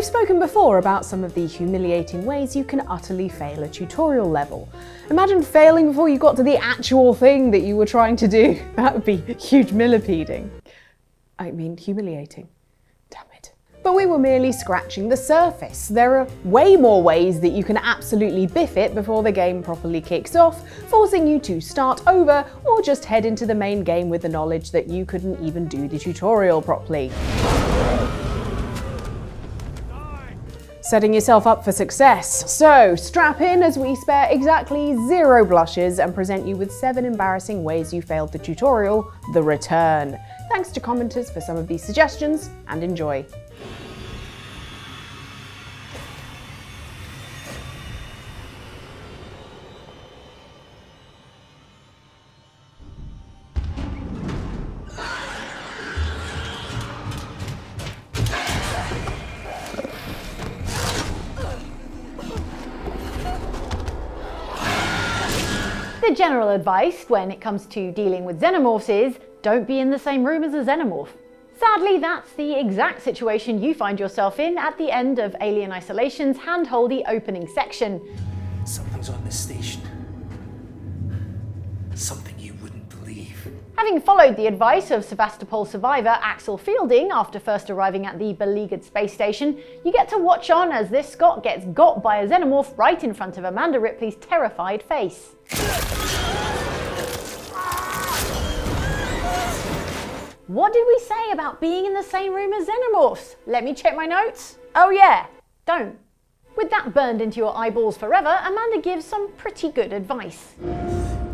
We've spoken before about some of the humiliating ways you can utterly fail a tutorial level. Imagine failing before you got to the actual thing that you were trying to do. That would be huge millipeding. I mean, humiliating. Damn it. But we were merely scratching the surface. There are way more ways that you can absolutely biff it before the game properly kicks off, forcing you to start over or just head into the main game with the knowledge that you couldn't even do the tutorial properly. Setting yourself up for success. So strap in as we spare exactly 0 blushes and present you with 7 embarrassing ways you failed the tutorial, The Return. Thanks to commenters for some of these suggestions, and enjoy. The general advice when it comes to dealing with xenomorphs is, don't be in the same room as a xenomorph. Sadly, that's the exact situation you find yourself in at the end of Alien Isolation's handholdy opening section. Something's on this station. Something you wouldn't believe. Having followed the advice of Sevastopol survivor Axel Fielding after first arriving at the beleaguered space station, you get to watch on as this Scot gets got by a xenomorph right in front of Amanda Ripley's terrified face. What did we say about being in the same room as xenomorphs? Let me check my notes. Oh yeah, don't. With that burned into your eyeballs forever, Amanda gives some pretty good advice.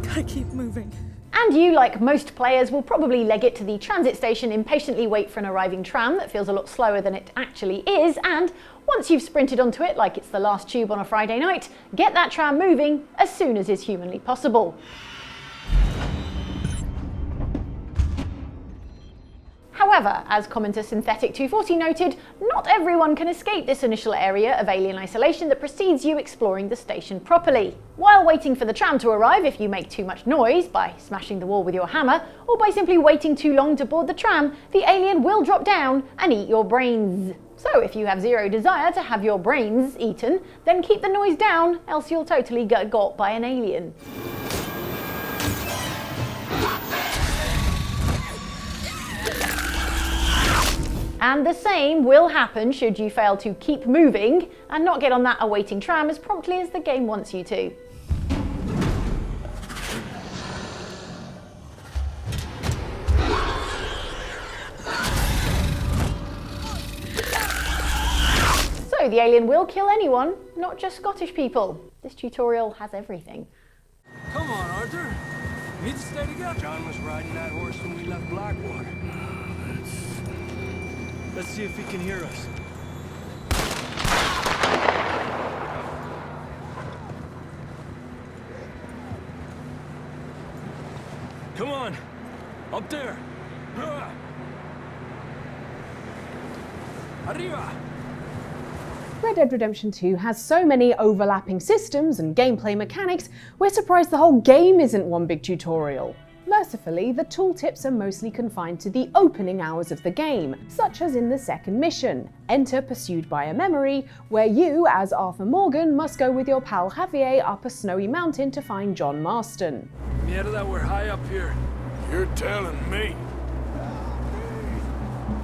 Gotta keep moving. And you, like most players, will probably leg it to the transit station, impatiently wait for an arriving tram that feels a lot slower than it actually is, and once you've sprinted onto it like it's the last tube on a Friday night, get that tram moving as soon as is humanly possible. However, as commenter Synthetic240 noted, not everyone can escape this initial area of alien isolation that precedes you exploring the station properly. While waiting for the tram to arrive, if you make too much noise by smashing the wall with your hammer, or by simply waiting too long to board the tram, the alien will drop down and eat your brains. So if you have zero desire to have your brains eaten, then keep the noise down, else you'll totally get got by an alien. And the same will happen should you fail to keep moving and not get on that awaiting tram as promptly as the game wants you to. So the alien will kill anyone, not just Scottish people. This tutorial has everything. Come on, Arthur. We need to stay together. John was riding that horse when we left Blackwater. Let's see if he can hear us. Come on, up there. Arriba. Red Dead Redemption 2 has so many overlapping systems and gameplay mechanics, we're surprised the whole game isn't one big tutorial. Mercifully, the tooltips are mostly confined to the opening hours of the game, such as in the second mission, Enter Pursued by a Memory, where you, as Arthur Morgan, must go with your pal Javier up a snowy mountain to find John Marston. Mierda, we're high up here. You're telling me.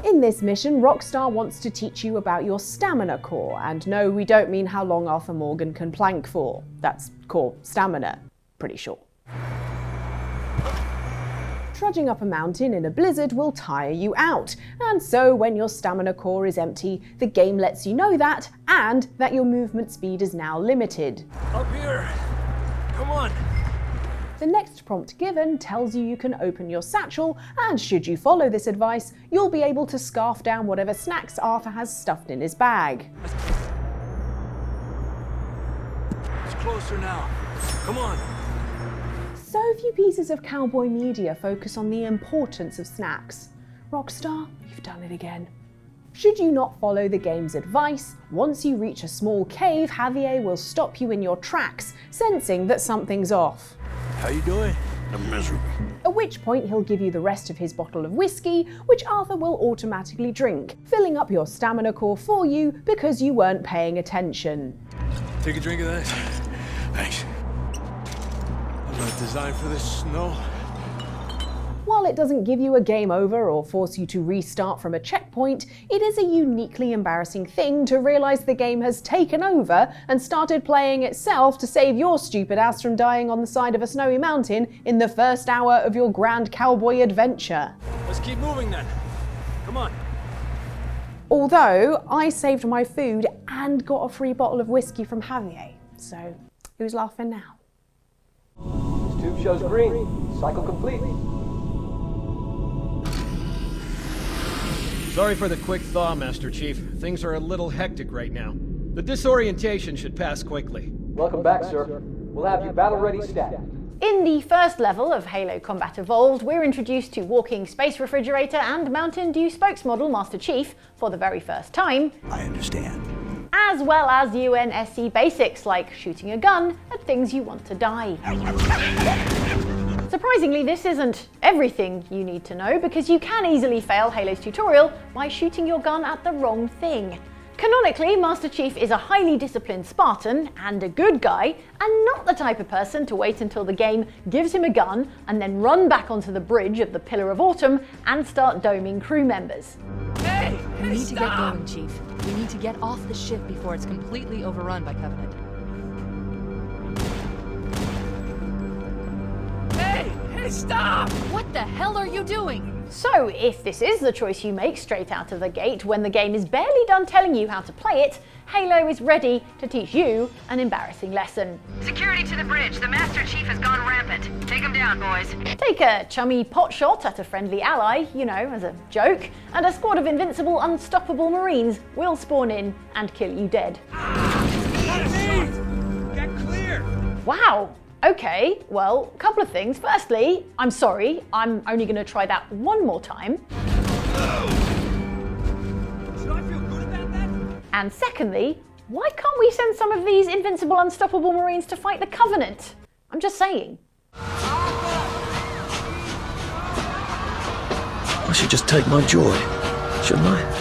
In this mission, Rockstar wants to teach you about your stamina core, and no, we don't mean how long Arthur Morgan can plank for. That's core stamina, pretty sure. Trudging up a mountain in a blizzard will tire you out, and so when your stamina core is empty, the game lets you know that, and that your movement speed is now limited. Up here. Come on. The next prompt given tells you can open your satchel, and should you follow this advice, you'll be able to scarf down whatever snacks Arthur has stuffed in his bag. It's closer now. Come on. So few pieces of cowboy media focus on the importance of snacks. Rockstar, you've done it again. Should you not follow the game's advice, once you reach a small cave, Javier will stop you in your tracks, sensing that something's off. How you doing? I'm miserable. At which point he'll give you the rest of his bottle of whiskey, which Arthur will automatically drink, filling up your stamina core for you because you weren't paying attention. Take a drink of that. Thanks. I'm not designed for this snow. While it doesn't give you a game over or force you to restart from a checkpoint, it is a uniquely embarrassing thing to realise the game has taken over and started playing itself to save your stupid ass from dying on the side of a snowy mountain in the first hour of your grand cowboy adventure. Let's keep moving then. Come on. Although, I saved my food and got a free bottle of whiskey from Javier, so who's laughing now? This tube shows green. Cycle complete. Sorry for the quick thaw, Master Chief. Things are a little hectic right now. The disorientation should pass quickly. Welcome back, sir. We'll have you battle-ready stat. In the first level of Halo Combat Evolved, we're introduced to Walking Space Refrigerator and Mountain Dew spokesmodel Master Chief for the very first time. I understand. As well as UNSC basics like shooting a gun at things you want to die. Surprisingly, this isn't everything you need to know, because you can easily fail Halo's tutorial by shooting your gun at the wrong thing. Canonically, Master Chief is a highly disciplined Spartan and a good guy, and not the type of person to wait until the game gives him a gun and then run back onto the bridge of the Pillar of Autumn and start doming crew members. Hey! We need to get going, Chief. We need to get off the ship before it's completely overrun by Covenant. Hey, stop! What the hell are you doing? So, if this is the choice you make straight out of the gate when the game is barely done telling you how to play it, Halo is ready to teach you an embarrassing lesson. Security to the bridge. The Master Chief has gone rampant. Take him down, boys. Take a chummy pot shot at a friendly ally, you know, as a joke, and a squad of invincible, unstoppable Marines will spawn in and kill you dead. Get clear! Wow! Okay, well, a couple of things. Firstly, I'm sorry, I'm only going to try that one more time. Should I feel good about that? And secondly, why can't we send some of these invincible, unstoppable Marines to fight the Covenant? I'm just saying. I should just take my joy, shouldn't I?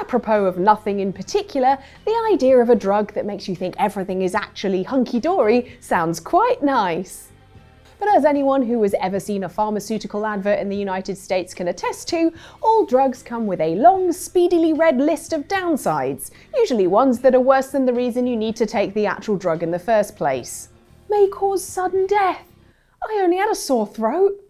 Apropos of nothing in particular, the idea of a drug that makes you think everything is actually hunky-dory sounds quite nice. But as anyone who has ever seen a pharmaceutical advert in the United States can attest to, all drugs come with a long, speedily read list of downsides, usually ones that are worse than the reason you need to take the actual drug in the first place. May cause sudden death. I only had a sore throat.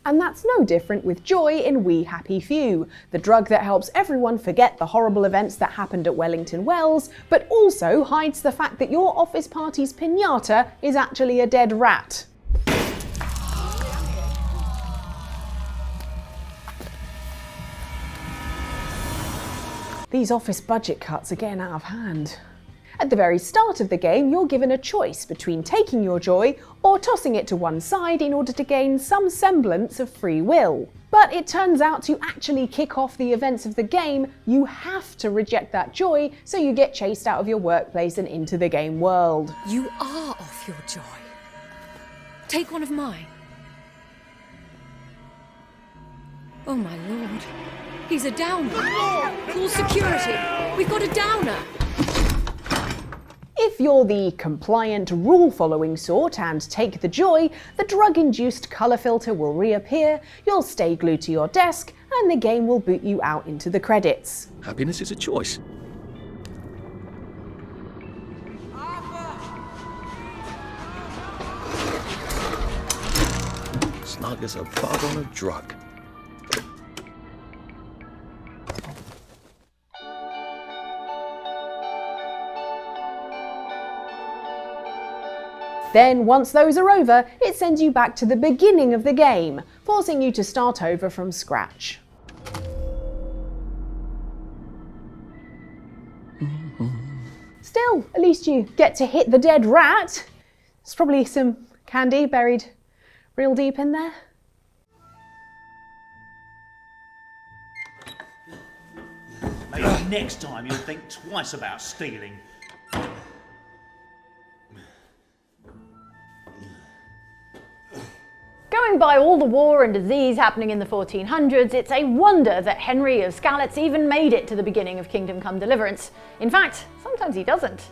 And that's no different with Joy in We Happy Few, the drug that helps everyone forget the horrible events that happened at Wellington Wells, but also hides the fact that your office party's piñata is actually a dead rat. These office budget cuts are getting out of hand. At the very start of the game, you're given a choice between taking your joy or tossing it to one side in order to gain some semblance of free will. But it turns out to actually kick off the events of the game, you have to reject that joy, so you get chased out of your workplace and into the game world. You are off your joy. Take one of mine. Oh my lord. He's a downer. Call security. We've got a downer. If you're the compliant, rule-following sort and take the joy, the drug-induced colour filter will reappear, you'll stay glued to your desk, and the game will boot you out into the credits. Happiness is a choice. Snug as a bug on a drug. Then, once those are over, it sends you back to the beginning of the game, forcing you to start over from scratch. Still, at least you get to hit the dead rat. There's probably some candy buried real deep in there. Maybe next time you'll think twice about stealing. Going by all the war and disease happening in the 1400s, it's a wonder that Henry of Skalitz even made it to the beginning of Kingdom Come Deliverance. In fact, sometimes he doesn't.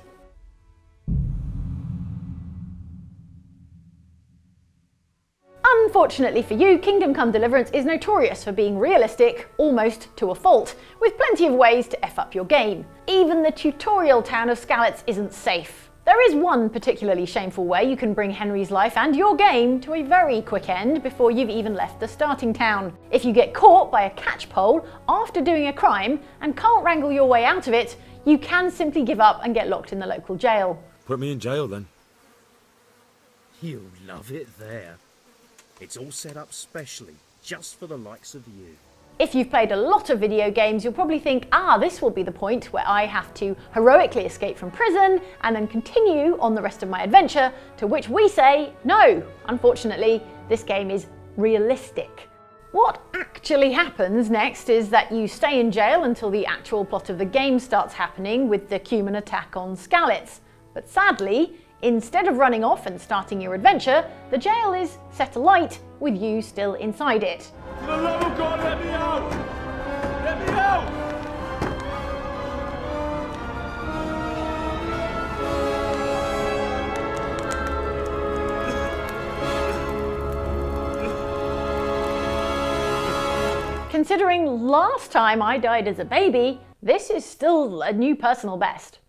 Unfortunately for you, Kingdom Come Deliverance is notorious for being realistic, almost to a fault, with plenty of ways to F up your game. Even the tutorial town of Skalitz isn't safe. There is one particularly shameful way you can bring Henry's life and your game to a very quick end before you've even left the starting town. If you get caught by a catchpole after doing a crime and can't wrangle your way out of it, you can simply give up and get locked in the local jail. Put me in jail then. You'll love it there. It's all set up specially, just for the likes of you. If you've played a lot of video games, you'll probably think, this will be the point where I have to heroically escape from prison and then continue on the rest of my adventure, to which we say, no. Unfortunately, this game is realistic. What actually happens next is that you stay in jail until the actual plot of the game starts happening with the Cuman attack on Skalitz. But sadly, instead of running off and starting your adventure, the jail is set alight with you still inside it. For the love of God, let me out! Let me out! Considering last time I died as a baby, this is still a new personal best.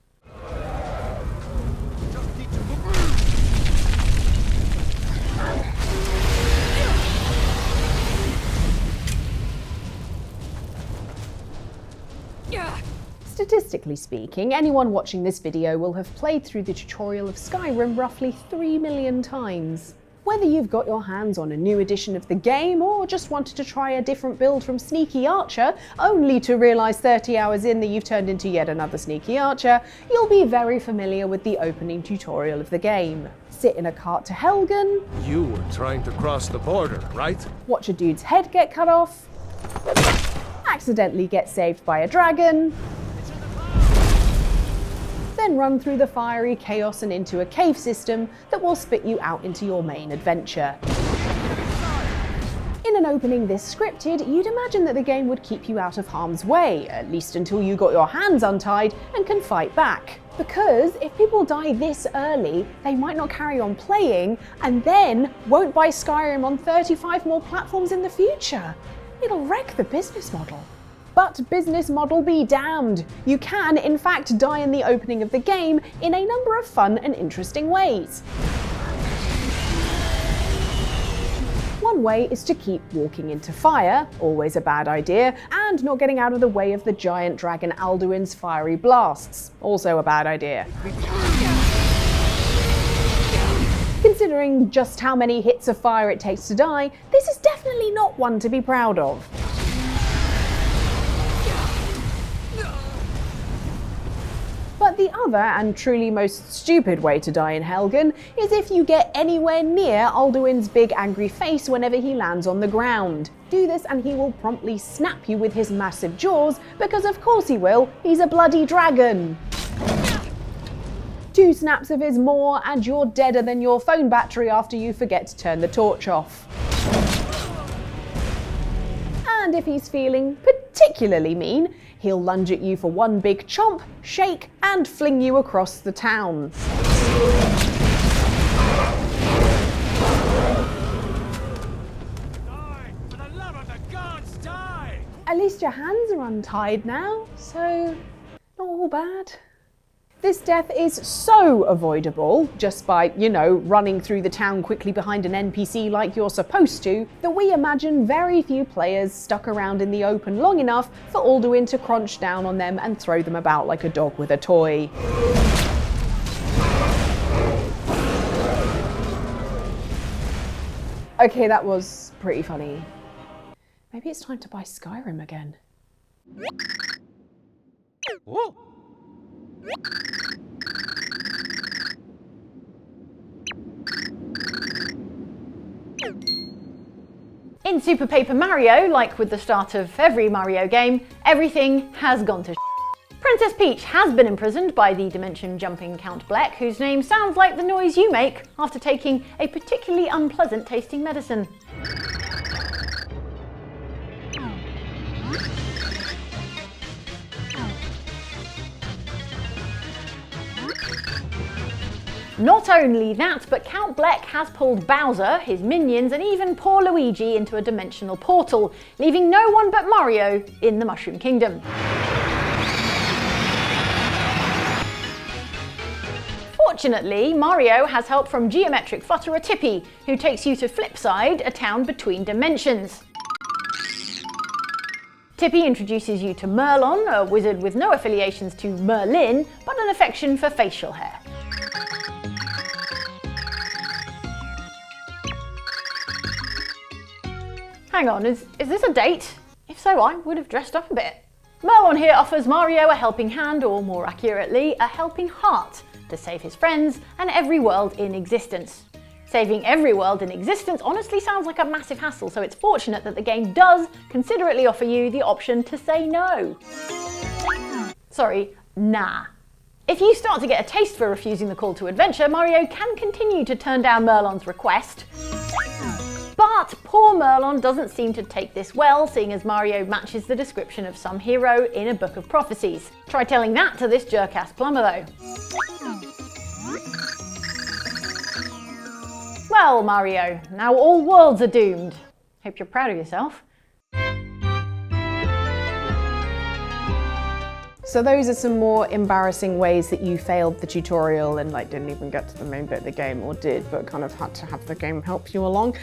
Statistically speaking, anyone watching this video will have played through the tutorial of Skyrim roughly 3 million times. Whether you've got your hands on a new edition of the game or just wanted to try a different build from Sneaky Archer, only to realise 30 hours in that you've turned into yet another Sneaky Archer, you'll be very familiar with the opening tutorial of the game. Sit in a cart to Helgen. You were trying to cross the border, right? Watch a dude's head get cut off. Accidentally get saved by a dragon. Then run through the fiery chaos and into a cave system that will spit you out into your main adventure. In an opening this scripted, you'd imagine that the game would keep you out of harm's way, at least until you got your hands untied and can fight back. Because if people die this early, they might not carry on playing and then won't buy Skyrim on 35 more platforms in the future. It'll wreck the business model. But business model be damned. You can, in fact, die in the opening of the game in a number of fun and interesting ways. One way is to keep walking into fire, always a bad idea, and not getting out of the way of the giant dragon Alduin's fiery blasts, also a bad idea. Considering just how many hits of fire it takes to die, this is definitely not one to be proud of. But the other and truly most stupid way to die in Helgen is if you get anywhere near Alduin's big angry face whenever he lands on the ground. Do this and he will promptly snap you with his massive jaws, because of course he will, he's a bloody dragon. 2 snaps of his maw and you're deader than your phone battery after you forget to turn the torch off. And if he's feeling particularly mean, he'll lunge at you for one big chomp, shake, and fling you across the town. Die! For the love of the gods, die! At least your hands are untied now, so not all bad. This death is so avoidable, just by, running through the town quickly behind an NPC like you're supposed to, that we imagine very few players stuck around in the open long enough for Alduin to crunch down on them and throw them about like a dog with a toy. Okay, that was pretty funny. Maybe it's time to buy Skyrim again. Whoa! In Super Paper Mario, like with the start of every Mario game, everything has gone to Princess Peach has been imprisoned by the dimension-jumping Count Bleck, whose name sounds like the noise you make after taking a particularly unpleasant-tasting medicine. Not only that, but Count Bleck has pulled Bowser, his minions, and even poor Luigi into a dimensional portal, leaving no one but Mario in the Mushroom Kingdom. Fortunately, Mario has help from geometric flutterer Tippy, who takes you to Flipside, a town between dimensions. Tippy introduces you to Merlon, a wizard with no affiliations to Merlin, but an affection for facial hair. Hang on, is this a date? If so, I would have dressed up a bit. Merlon here offers Mario a helping hand, or more accurately, a helping heart, to save his friends and every world in existence. Saving every world in existence honestly sounds like a massive hassle, so it's fortunate that the game does considerately offer you the option to say no. Sorry, nah. If you start to get a taste for refusing the call to adventure, Mario can continue to turn down Merlon's request. But poor Merlon doesn't seem to take this well, seeing as Mario matches the description of some hero in a book of prophecies. Try telling that to this jerk-ass plumber though. Well, Mario, now all worlds are doomed. Hope you're proud of yourself. So those are some more embarrassing ways that you failed the tutorial and like didn't even get to the main bit of the game, or did, but kind of had to have the game help you along.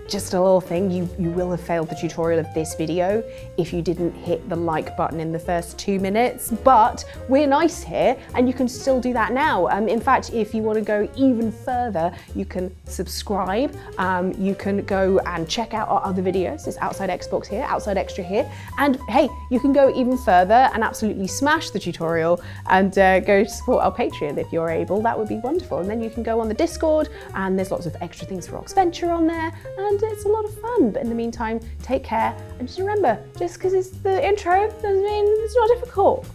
Just a little thing, you will have failed the tutorial of this video if you didn't hit the like button in the first 2 minutes, but we're nice here and you can still do that now. In fact, if you want to go even further, you can subscribe, you can go and check out our other videos. It's Outside Xbox here, Outside Xtra here, and hey, you can go even further and absolutely smash the tutorial and go support our Patreon if you're able. That would be wonderful. And then you can go on the Discord and there's lots of extra things for Oxventure on there, and it's a lot of fun. But in the meantime, take care, and just remember, just because it's the intro doesn't mean it's not difficult.